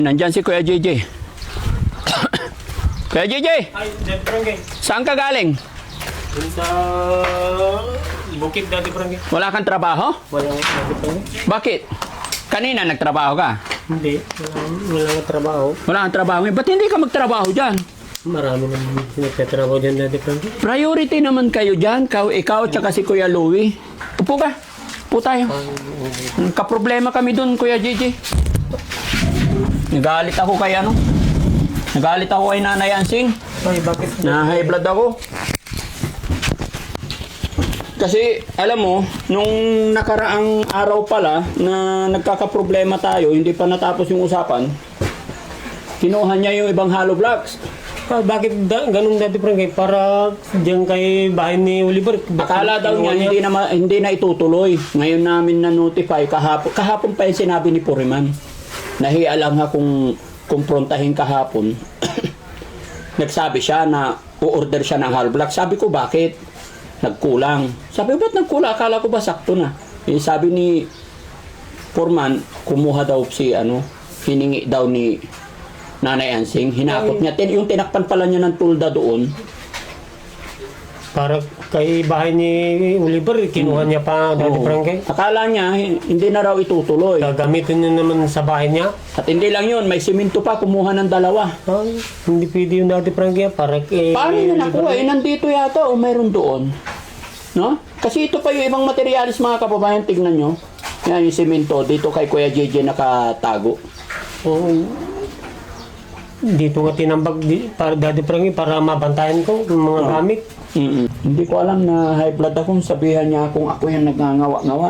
Nandyan si Kuya JJ. Kuya JJ, Ay, Dati Prangge. saan ka galing? Dun sa bukid Dati Prangge. Wala kang trabaho? Walang Dati Prangge. Bakit? Kanina nagtrabaho ka? Hindi. Walang trabaho. Wala kang trabaho. Ba't hindi ka magtrabaho dyan? Marami naman nagtatrabaho dyan Dati Prangge. Priority naman kayo dyan. Ikaw at si Kuya Louie. Upo ka. Upo tayo. Kaproblema kami dun, Kuya JJ. Nagalit ako kay ano? Nagalit ako kay Nanay Ansing. Ay, bakit? Na high blood ako. Kasi, alam mo, nung nakaraang araw pala na nagkakaproblema tayo, hindi pa natapos yung usapan, kinuha niya yung ibang hollow blocks. Ah, bakit ganun Dati Prangge? Para dyan kay bahay ni Oliver. Akala daw niya hindi na itutuloy. Ngayon namin na-notify kahapon pa yung sinabi ni Puriman. Nahiya lang akong kumprontahin kahapon. Nagsabi siya na u-order siya ng hollow block. Sabi ko, bakit? Nagkulang. Sabi ko, ba't nagkulang? Akala ko ba sakto na? Eh, sabi ni Foreman, kumuha daw hiningi daw ni Nanay Ansing. Hinakot niya. Yung tinakpan pala niya ng tulda doon. Para kay bahay ni Oliver, kinuha niya pa Dati Oo. Prangge. Akala niya, hindi na raw itutuloy. Gagamitin niya naman sa bahay niya. At hindi lang yun, may simento pa, kumuha ng dalawa. Ay, hindi pwede yung Dati Prangge para kay Paano niya nakuha? Nandito yata o mayroon doon? No? Kasi ito pa yung ibang materialis mga kababayan, tignan nyo. Yan yung simento, dito kay Kuya JJ nakatago. Oo. Dito nga tinambag para Dati Prangge para mabantayan ko yung mga gamit. Hindi ko alam na high blood akong sabihan niya kung ako yung nagngangawa-ngawa.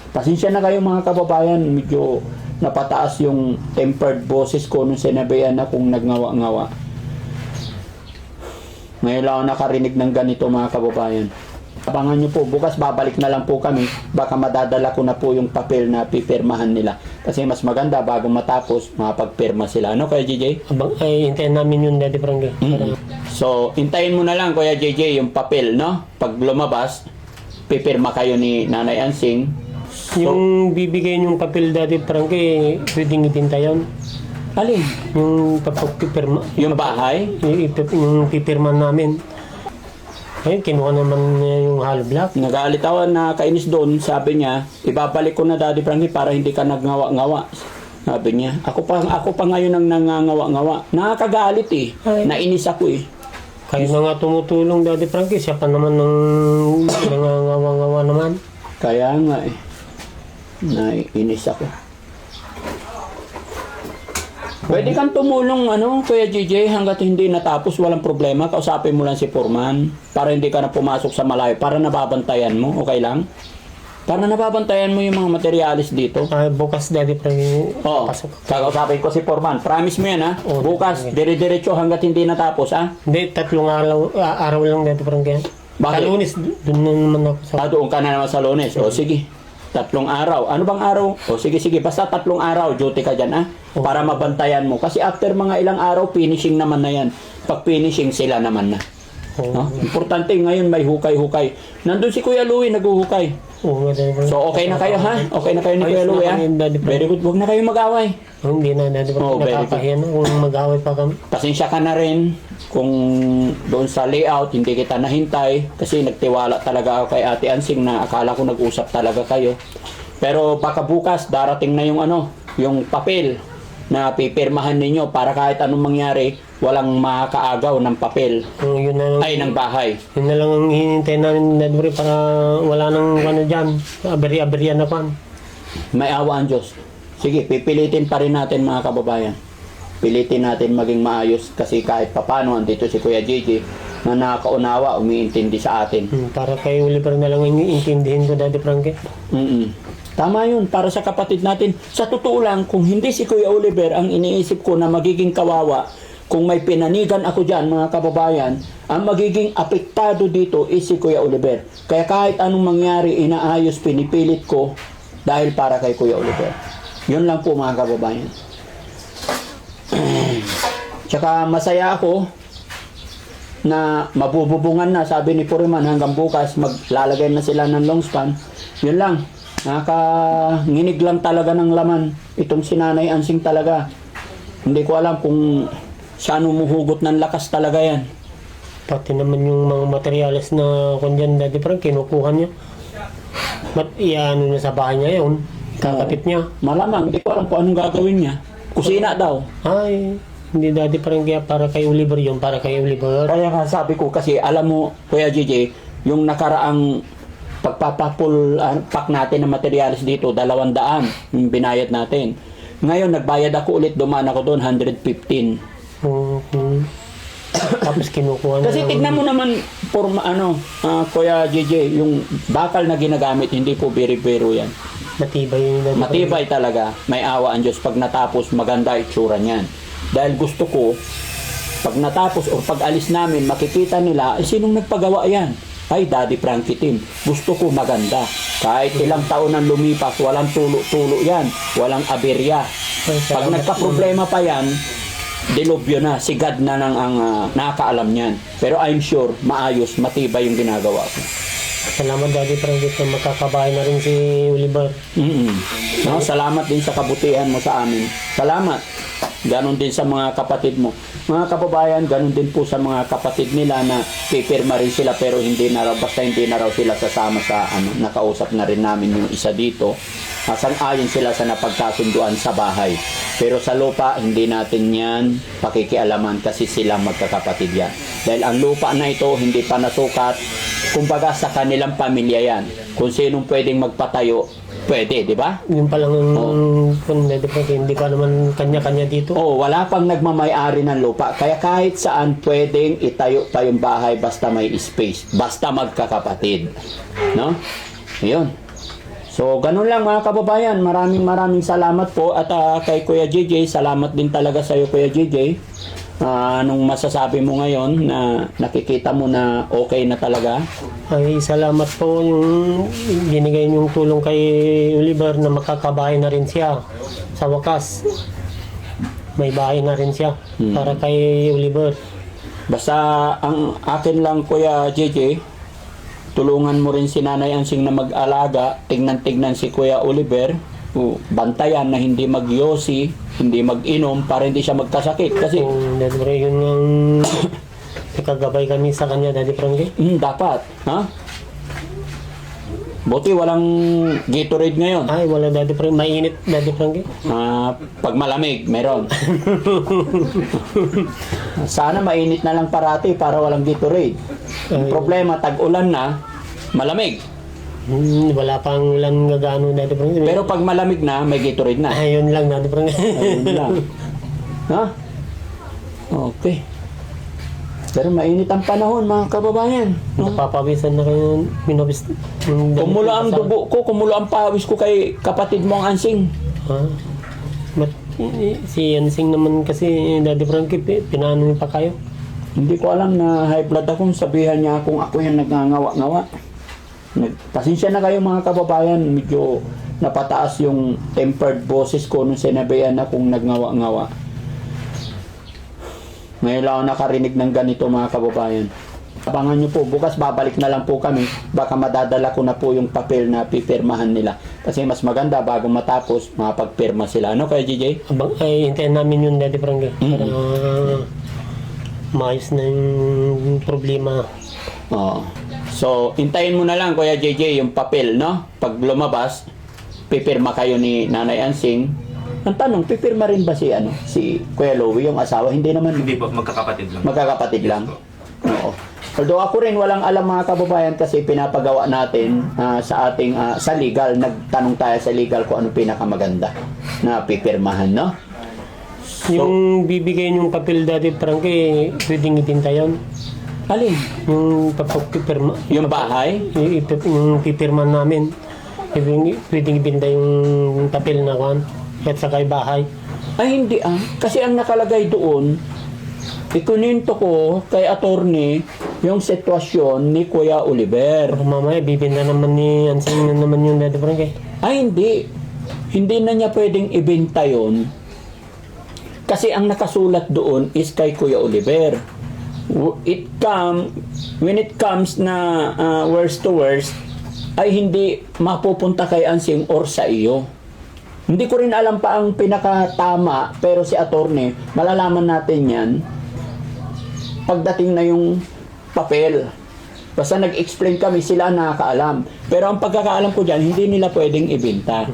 Pasensya na kayo mga kababayan, medyo napataas yung tempered boses ko nung sinabihan akong nagngawa-ngawa. Ngayon lang ako nakarinig ng ganito mga kababayan. Abangan nyo po, bukas babalik na lang po kami. Baka madadala ko na po yung papel na pipirmahan nila. Kasi mas maganda bago matapos, makapagpirma sila. Ano Kuya JJ? Abang ay hintayin namin yun Dati Prangge. So, hintayin mo na lang Kuya JJ yung papel, no? Pag lumabas, pipirma kayo ni Nanay Ansing. Yung bibigay yung papel Dati Prangge, pwedeng ibinta yun. Alin? Yung pagpipirma. Yung bahay? Yung pipirma namin. Ayun, kinuha naman niya yung hollow block. Nag-aalitawan na kainis doon, sabi niya, ibabalik ko na Daddy Frankie para hindi ka nagngawa-ngawa. Sabi niya, ako pa ngayon ang nangangawa-ngawa. Nakakagalit eh. Ay. Nainis ako eh. Kayo na nga tumutulong Dati Prangge, siya pa naman ng nangangawa-ngawa naman. Kaya nga eh. Nainis ako. Pwede kang tumulong, Kuya JJ, hanggat hindi natapos, walang problema. Kausapin mo lang si Foreman para hindi ka na pumasok sa malayo, para nababantayan mo, okay lang? Para nababantayan mo yung mga materialis dito. Ay, bukas Dati Prangge, Oo, pasok. kakausapin ko si Foreman. Promise mo yan, ha? Oo, Bukas, okay. dire-diretso hanggat hindi natapos, ha? Hindi, 3 araw lang Dati Prangge. Bakit? Sa Lunes, doon na naman ako sa... Doon ka na naman sa Lunes. O, sige. 3 araw. Ano bang araw? O, sige. Basta 3 araw, duty ka dyan, ha? Para mabantayan mo. Kasi after mga ilang araw, finishing naman na yan. Pag finishing, sila naman na. Oo. No? Importante, ngayon may hukay-hukay. Nandun si Kuya Louie, naghuhukay. Oo, Dati Prangge. So, okay na kayo, ha? Okay na kayo ni Kuya Ayos na Louie, ha? kami, Daddy Frankie. Very good. Huwag na kayo mag-away. Hindi na Dati Prangge, Oh, very good. nakakahiya na kung mag-away pa kami. Pasensya ka na rin kung doon sa layout hindi kita nahintay kasi nagtiwala talaga ako kay Ate Ansing na akala ko nag-usap talaga kayo. Pero baka bukas darating na yung papel na pipirmahan ninyo para kahit anong mangyari, walang makakaagaw ng papel Yun na lang. ay ng bahay. Yun na lang ang hinihintay namin Dati Prangge para wala nang dyan. Aberi-aberian na pan. May awa ang Diyos. Sige, pipilitin pa rin natin mga kababayan. Pilitin natin maging maayos kasi kahit papano andito si Kuya JJ na nakakaunawa, umiintindi sa atin. Para kay Oliver na lang ang intindihin ko Dati Prangge. Tama yun, para sa kapatid natin. Sa totoo lang, kung hindi si Kuya Oliver, ang iniisip ko na magiging kawawa, kung may pinanigan ako dyan, mga kababayan, ang magiging apektado dito is si Kuya Oliver. Kaya kahit anong mangyari, inaayos, pinipilit ko dahil para kay Kuya Oliver. Yun lang po mga kababayan. Tsaka masaya ako na mabububungan na, sabi ni Puriman, hanggang bukas maglalagay na sila ng long span. Yun lang. Nginig lang talaga ng laman. Itong si Nanay Ansing talaga. Hindi ko alam kung saan umuhugot ng lakas talaga yan. Pati naman yung mga materyales na kung dati parang kinukuha niya. Iano na sa bahay niya yun. Kakapit niya. Malamang, hindi ko alam kung anong gagawin niya. Kusina daw. Ay, hindi dati parang kaya para kay Oliver yun, para kay Oliver. Kaya nga sabi ko kasi alam mo, Kuya JJ, yung nakaraang pack natin ng materials dito, 200 yung binayad natin. Ngayon, nagbayad ako ulit, dumaan ako doon, 115. Tapos kinukuha na Kasi tignan mo naman, Kuya JJ, yung bakal na ginagamit, hindi po biro-biro yan. Matibay yun. Matibay talaga. May awa ang Diyos. Pag natapos, maganda itsura niyan. Dahil gusto ko, pag natapos o pag alis namin, makikita nila, sinong nagpagawa yan? Ay, Daddy Frankie Team. Gusto ko maganda. Kahit ilang taon nang lumipas, walang tulo-tulo yan. Walang aberya. Pag nagka-problema pa yan, dilubyo na. Si God na nang ang nakakaalam niyan. Pero I'm sure, maayos, matibay yung ginagawa ko. Salamat Daddy Frankie Team. Magkakabahay na rin si Oliver. No, salamat din sa kabutihan mo sa amin. Salamat. Ganon din sa mga kapatid mo. Mga kababayan, ganon din po sa mga kapatid nila na pipirma rin sila pero hindi na raw, basta hindi na raw sila sasama sa nakausap na rin namin yung isa dito. Sang-ayon sila sa napagkasunduan sa bahay. Pero sa lupa, hindi natin yan pakikialaman kasi sila magkakapatid yan. Dahil ang lupa na ito hindi pa nasukat, kumbaga sa kanilang pamilya yan. Kung sinong pwedeng magpatayo, pwede, di ba? Yun pa lang Daddy Frankie, hindi pa naman kanya-kanya dito. Wala pang nagmamay-ari ng lupa. Kaya kahit saan pwedeng itayo tayong bahay basta may space. Basta magkakapatid. No? Yun. So, ganun lang mga kababayan. Maraming salamat po. At kay Kuya JJ, salamat din talaga sa iyo Kuya JJ. Anong masasabi mo ngayon na nakikita mo na okay na talaga? Ay, salamat po yung binigay niyong tulong kay Oliver na makakabahay na rin siya. Sa wakas, may bahay na rin siya para kay Oliver. Basta ang akin lang Kuya JJ, tulungan mo rin si Nanay Ansing na mag-alaga, tignan-tignan si Kuya Oliver, bantayan na hindi magyosi, hindi mag-inom para hindi siya magkasakit. Kasi Daddy Frankie, yun ang nakagabay kami sa kanya, Daddy Frankie. dapat, ha? Buti walang Gatorade ngayon. Ay, wala Daddy Frankie. Mainit, Daddy Frankie. Pag malamig, meron. Sana mainit na lang parati para walang Gatorade. Ang problema, tag-ulan na, malamig. Wala pang ulan gagano, Daddy Frankie. Pero pag malamig na, may Gatorade na. Ayun lang, Daddy Frankie. Ayun lang. Ha? Okay. Pero mainit ang panahon, mga kababayan. Napapawisan na kayo. Kumulo ang dugo ko, kumulo ang pawis ko kay kapatid mo ang Ansing. Si Ansing naman kasi, Daddy Frankie, pinano niyo pa kayo? Hindi ko alam na high blood akong sabihan niya kung ako yung nagngangawa-ngawa. Pasensya na kayo mga kababayan, medyo napataas yung tempered boses ko nung sinabihan akong nagngawa-ngawa. Ngayon lang ako nakarinig ng ganito mga kababayan. Abangan nyo po, bukas babalik na lang po kami. Baka madadala ko na po yung papel na pipirmahan nila. Kasi mas maganda bago matapos, makapagpirma sila. Ano kaya JJ? Ay, hintayin namin yun, Daddy Frankie. Para maayos na yung problema. So, hintayin mo na lang Kuya JJ yung papel, no? Pag lumabas, pipirma kayo ni Nanay Ansing. Ang tanong, pipirma rin ba si Kuya Louie, yung asawa? Hindi naman. Hindi po, magkakapatid lang. Magkakapatid lang? Oo. Although ako rin walang alam mga kababayan kasi pinapagawa natin sa ating sa legal. Nagtanong tayo sa legal kung ano pinakamaganda na pipirmahan, no? Yung bibigay yung papel, Daddy Frankie, pwedeng ibinta yun. Alin? Yung pagpipirma. Yung bahay? Yung pipirma namin. Pwedeng ibinta yung papel na kan. At saka yung bahay. Ay hindi kasi ang nakalagay doon, ikuninto ko kay attorney yung sitwasyon ni Kuya Oliver. Pero mamaya bibinta naman ni Ansing na naman yung Daddy Frankie. Ay hindi. Hindi na niya pwedeng ibenta yun. Kasi ang nakasulat doon is kay Kuya Oliver. When it comes na worst to worst, ay hindi mapupunta kay Ansing or sa iyo. Hindi ko rin alam pa ang pinakatama, pero si attorney, malalaman natin yan pagdating na yung papel. Basta nag-explain kami, sila nakakaalam. Pero ang pagkakaalam ko dyan, hindi nila pwedeng ibenta.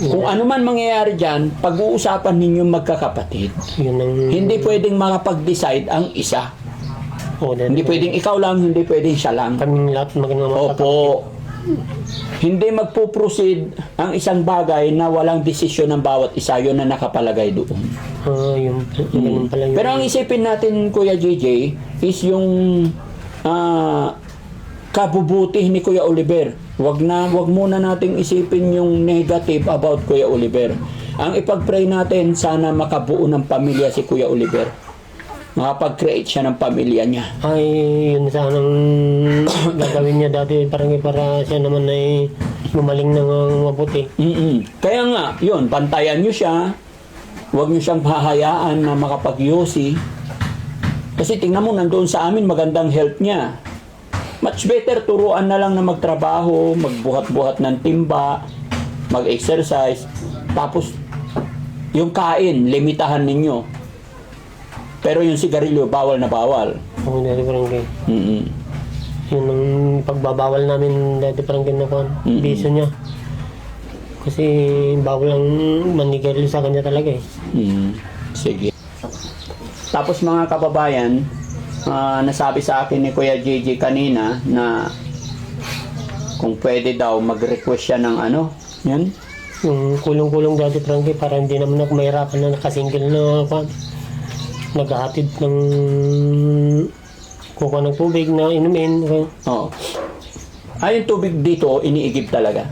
Kung ano man mangyayari dyan, pag-uusapan ninyong magkakapatid. Yun ang... Hindi pwedeng makapag-decide ang isa. Oh, Hindi pwedeng ikaw lang, hindi pwedeng siya lang. Kaming lahat magandang Opo. Hindi magpo-proceed ang isang bagay na walang desisyon ng bawat isa, yun na nakapalagay doon. Yung ganun pala yun. Pero ang isipin natin, Kuya JJ, is yung kabubuti ni Kuya Oliver. Wag muna nating isipin yung negative about Kuya Oliver. Ang ipag-pray natin, sana makabuo ng pamilya si Kuya Oliver. Makapag-create siya ng pamilya niya. Ay, yun sanang gagawin niya dati parang para siya naman ay gumaling ng mabuti. Kaya nga, yun, bantayan niyo siya. Huwag niyo siyang hahayaan na makapag-yosi. Kasi tingnan mo, nandoon sa amin, magandang health niya. Much better, turuan na lang na magtrabaho, magbuhat-buhat ng timba, mag-exercise. Tapos, yung kain, limitahan ninyo. Pero yung sigarilyo, bawal na bawal. Oo, dati parang kayo. Yun ang pagbabawal namin dati parang ginakuan. Biso niya. Kasi bawal ang manigarilyo sa kanya talaga eh. Sige. Tapos mga kababayan, nasabi sa akin ni Kuya JJ kanina na kung pwede daw mag-request siya ng ano, yun? Yung kulong-kulong dati Frankie para hindi naman ako mahirapan na nakasingle na kwan. Naghahatid ng kukuha ng tubig na inumin. Oo. Yung tubig dito, iniigib talaga.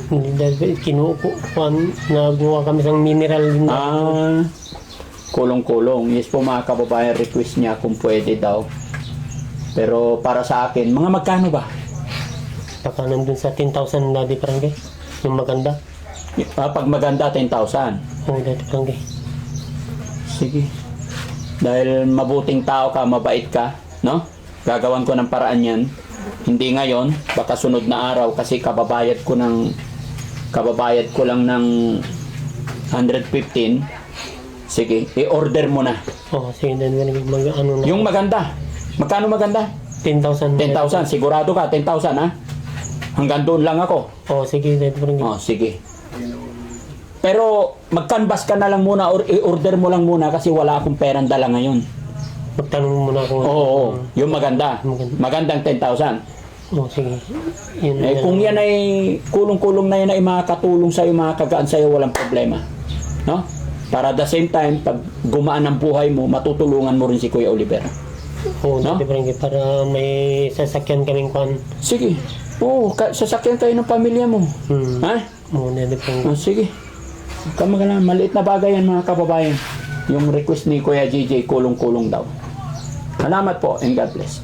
Hindi dahil kinukuhan, nagawa kami ng mineral din. Kulong-kulong. Yes po mga kababayan, request niya kung pwede daw. Pero para sa akin, mga magkano ba? Baka nandun sa 10,000 dati Frankie. Yung maganda. Pag maganda, 10,000. Oo, dati Frankie. Sige. Dahil mabuting tao ka, mabait ka, no? Gagawan ko ng paraan yan. Hindi ngayon, baka sunod na araw kasi kababayad ko lang ng 115. Sige, i-order mo na. Oo, sige, dahil ano na. Yung maganda. Magkano maganda? 10,000. 10,000. Sigurado ka, 10,000 ha? Hanggang doon lang ako. Oo, sige, dahil Frankie. Sige. Pero mag-canvas ka na lang muna or i-order mo lang muna kasi wala akong perang dala ngayon. Magtanong muna ako. Oo, yung maganda. Magandang 10,000. Oo, sige. Yun, Kung yan ay kulong-kulong na yan ay makakatulong sa'yo, makakagaan sa'yo, walang problema. No? Para the same time, pag gumaan ang buhay mo, matutulungan mo rin si Kuya Oliver. Oo, no? dati Frankie, para may sasakyan kaming kwan. Sige. Oo, sasakyan kayo ng pamilya mo. Ha? Oo, dati Frankie. Sige. Kamagalan, maliit na bagay yan mga kababayan. Yung request ni Kuya JJ, kulong-kulong daw. Salamat po and God bless.